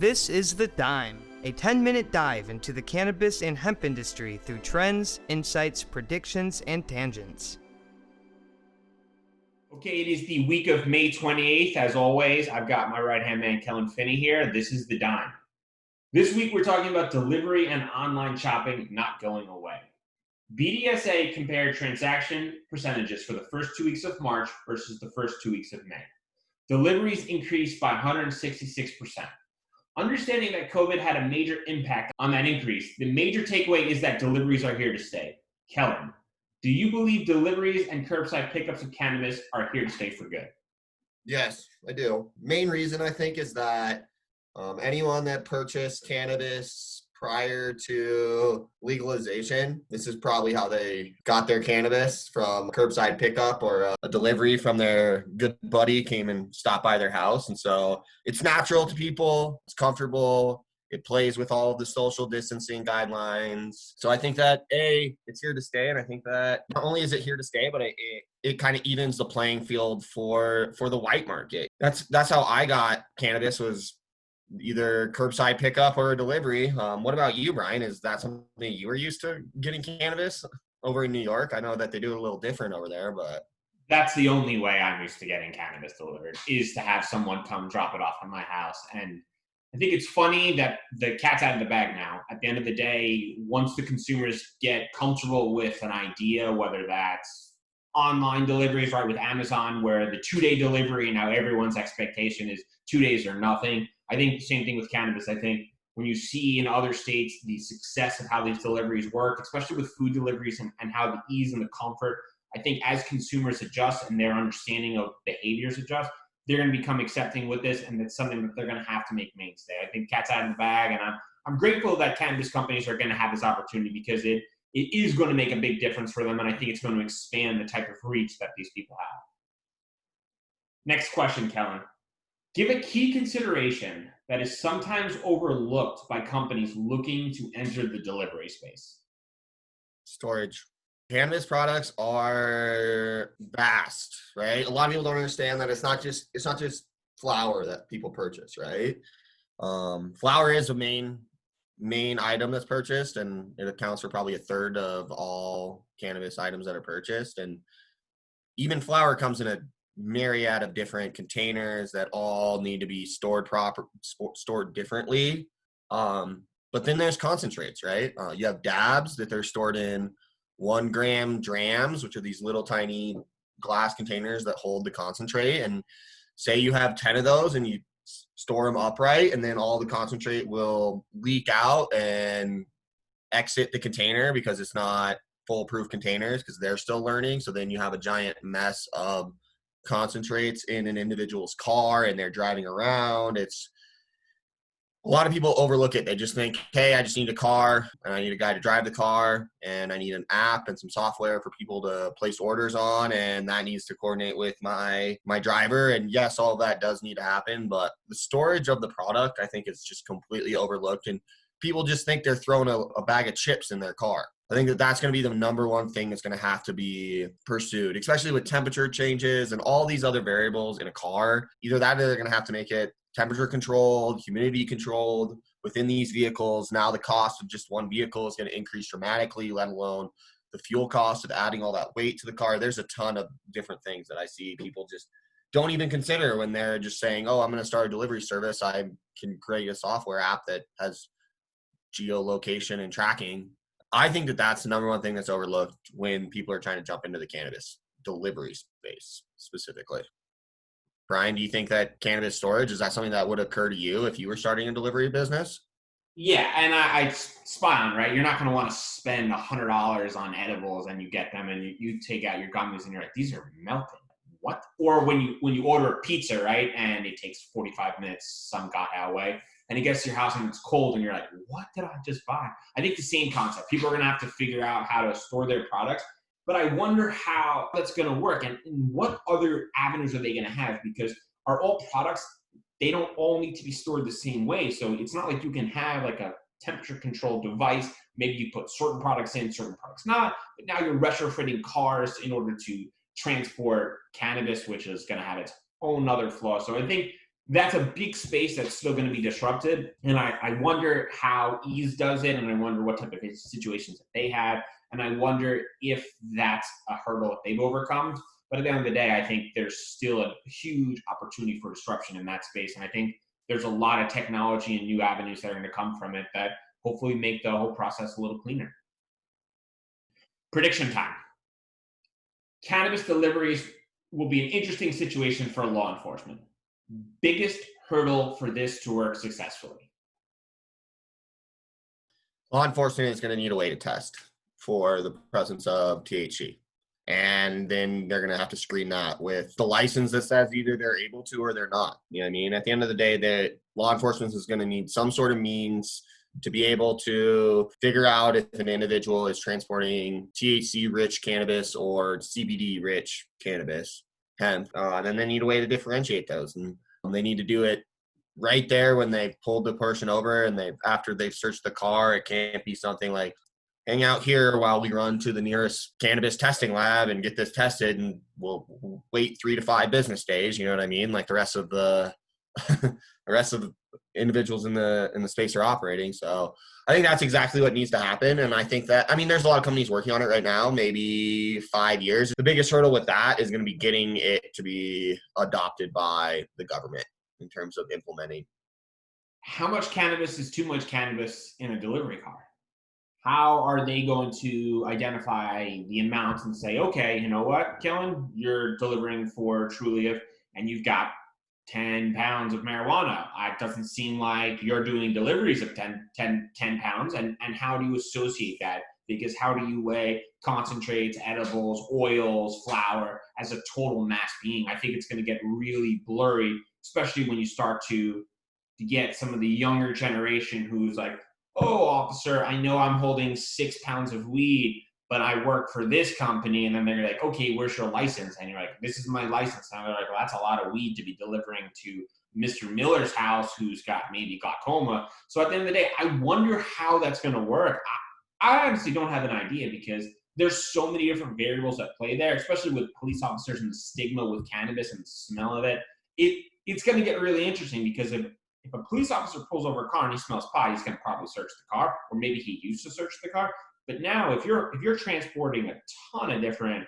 This is The Dime, a 10-minute dive into the cannabis and hemp industry through trends, insights, predictions, and tangents. Okay, it is the week of May 28th. As always, I've got my right-hand man, Kellan Finney here. This is The Dime. This week, we're talking about delivery and online shopping not going away. BDSA compared transaction percentages for the first 2 weeks of March versus the first 2 weeks of May. Deliveries increased by 166%. Understanding that COVID had a major impact on that increase, the major takeaway is that deliveries are here to stay. Kellan, do you believe deliveries and curbside pickups of cannabis are here to stay for good? Yes, I do. Main reason I think is that anyone that purchased cannabis prior to legalization, this is probably how they got their cannabis, from curbside pickup or a delivery from their good buddy came and stopped by their house. And so it's natural to people. It's comfortable. It plays with all of the social distancing guidelines. So I think that, it's here to stay. And I think that not only is it here to stay, but it kind of evens the playing field for the white market. That's how I got cannabis, was either curbside pickup or a delivery. What about you, Bryan? Is that something you were used to, getting cannabis over in New York? I know that they do it a little different over there, but that's the only way I'm used to getting cannabis delivered, is to have someone come drop it off at my house. And I think it's funny that the cat's out of the bag now. At the end of the day, once the consumers get comfortable with an idea, whether that's online deliveries, right, with Amazon, where the 2-day delivery, now everyone's expectation is 2 days or nothing. I think the same thing with cannabis. I think when you see in other states the success of how these deliveries work, especially with food deliveries and how the ease and the comfort, I think as consumers adjust and their understanding of behaviors adjust, they're going to become accepting with this, and it's something that they're going to have to make mainstay. I think cat's out of the bag, and I'm grateful that cannabis companies are going to have this opportunity, because it is going to make a big difference for them, and I think it's going to expand the type of reach that these people have. Next question, Kellan. Give a key consideration that is sometimes overlooked by companies looking to enter the delivery space. storage. Cannabis products are vast, right? A lot of people don't understand that it's not just flower that people purchase, right? Flower is a main item that's purchased, and it accounts for probably a third of all cannabis items that are purchased. And even flower comes in a myriad of different containers that all need to be stored differently. But then there's concentrates, right? You have dabs that they're stored in 1 gram drams, which are these little tiny glass containers that hold the concentrate. And say you have 10 of those and you store them upright, and then all the concentrate will leak out and exit the container because it's not foolproof containers, because they're still learning. So then you have a giant mess of concentrates in an individual's car, and they're driving around. A lot of people overlook it. They just think, hey, I just need a car, and I need a guy to drive the car, and I need an app and some software for people to place orders on, and that needs to coordinate with my driver. And yes, all of that does need to happen, but the storage of the product, I think, is just completely overlooked, and people just think they're throwing a bag of chips in their car. I think that's going to be the number one thing that's going to have to be pursued, especially with temperature changes and all these other variables in a car. Either that, or they're going to have to make it temperature controlled, humidity controlled within these vehicles. Now the cost of just one vehicle is going to increase dramatically, let alone the fuel cost of adding all that weight to the car. There's a ton of different things that I see people just don't even consider when they're just saying, oh, I'm going to start a delivery service. I can create a software app that has geolocation and tracking. I think that that's the number one thing that's overlooked when people are trying to jump into the cannabis delivery space specifically. Bryan, do you think that cannabis storage, is that something that would occur to you if you were starting a delivery business? Yeah, and I spot on, right? You're not going to want to spend $100 on edibles and you get them and you take out your gummies and you're like, these are melting. What? Or when you order a pizza, right, and it takes 45 minutes some godhow way, and it gets to your house and it's cold and you're like, what did I just buy? I think the same concept. People are going to have to figure out how to store their products. But I wonder how that's going to work, and what other avenues are they going to have? Because are all products, they don't all need to be stored the same way. So it's not like you can have like a temperature controlled device. Maybe you put certain products in, certain products not. But now you're retrofitting cars in order to transport cannabis, which is going to have its own other flaw. So I think that's a big space that's still going to be disrupted. And I wonder how Ease does it, and I wonder what type of situations that they have, and I wonder if that's a hurdle that they've overcome. But at the end of the day, I think there's still a huge opportunity for disruption in that space, and I think there's a lot of technology and new avenues that are going to come from it that hopefully make the whole process a little cleaner. Prediction time. Cannabis deliveries will be an interesting situation for law enforcement. Biggest hurdle for this to work successfully? Law enforcement is going to need a way to test for the presence of THC. And then they're going to have to screen that with the license that says either they're able to or they're not. You know what I mean? At the end of the day, the law enforcement is going to need some sort of means to be able to figure out if an individual is transporting THC-rich cannabis or CBD-rich cannabis, hemp. And then they need a way to differentiate those. And they need to do it right there when they pulled the person over, and after they've searched the car. It can't be something like, hang out here while we run to the nearest cannabis testing lab and get this tested, and we'll wait 3 to 5 business days. You know what I mean? Like the rest of the individuals in the space are operating. So I think that's exactly what needs to happen. And I think that, I mean, there's a lot of companies working on it right now, maybe 5 years. The biggest hurdle with that is going to be getting it to be adopted by the government in terms of implementing. How much cannabis is too much cannabis in a delivery car? How are they going to identify the amounts and say, okay, you know what, Kellan, you're delivering for Trulieve and you've got 10 pounds of marijuana. It doesn't seem like you're doing deliveries of 10 pounds. And how do you associate that? Because how do you weigh concentrates, edibles, oils, flour as a total mass being? I think it's going to get really blurry, especially when you start to get some of the younger generation who's like, oh, officer, I know I'm holding 6 pounds of weed, but I work for this company. And then they're like, okay, where's your license? And you're like, this is my license. And they're like, well, that's a lot of weed to be delivering to Mr. Miller's house, who's got maybe glaucoma. So at the end of the day, I wonder how that's going to work. I honestly don't have an idea, because there's so many different variables that play there, especially with police officers and the stigma with cannabis and the smell of it. It's going to get really interesting, because if a police officer pulls over a car and he smells pot, he's going to probably search the car, or maybe he used to search the car. But now, if you're transporting a ton of different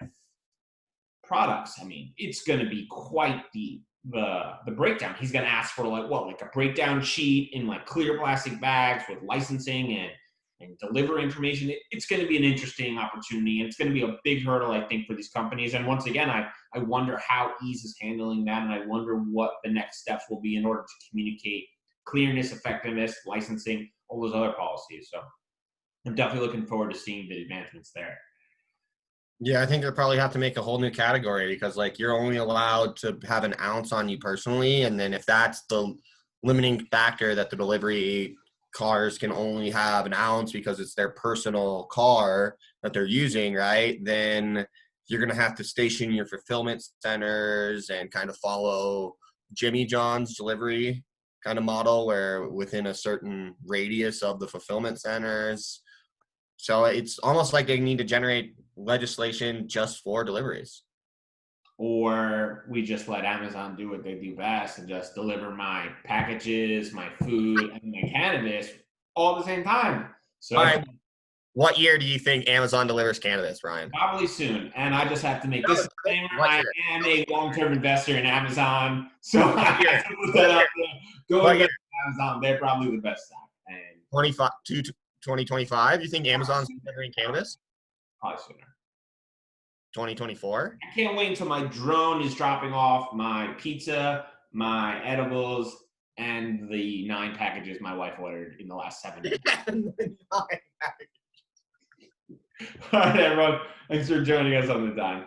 products, I mean, it's going to be quite the breakdown. He's going to ask for like a breakdown sheet in like clear plastic bags with licensing and delivery information. It's going to be an interesting opportunity, and it's going to be a big hurdle, I think, for these companies. And once again, I wonder how Ease is handling that, and I wonder what the next steps will be in order to communicate clearness, effectiveness, licensing, all those other policies. So I'm definitely looking forward to seeing the advancements there. Yeah, I think they'll probably have to make a whole new category, because like you're only allowed to have an ounce on you personally. And then if that's the limiting factor, that the delivery cars can only have an ounce because it's their personal car that they're using, right? Then you're going to have to station your fulfillment centers and kind of follow Jimmy John's delivery kind of model, where within a certain radius of the fulfillment centers. So it's almost like they need to generate legislation just for deliveries. Or we just let Amazon do what they do best and just deliver my packages, my food, and my cannabis all at the same time. So all right. What year do you think Amazon delivers cannabis, Bryan? Probably soon. And I just have to make this disclaimer. I am a long-term investor in Amazon. So I have to put that out there. Go with Amazon. They're probably the best stock. And 2025, you think Amazon's delivering cannabis? Probably sooner. 2024? I can't wait until my drone is dropping off my pizza, my edibles, and the 9 packages my wife ordered in the last 7 days. All right, everyone. Thanks for joining us on The Dime.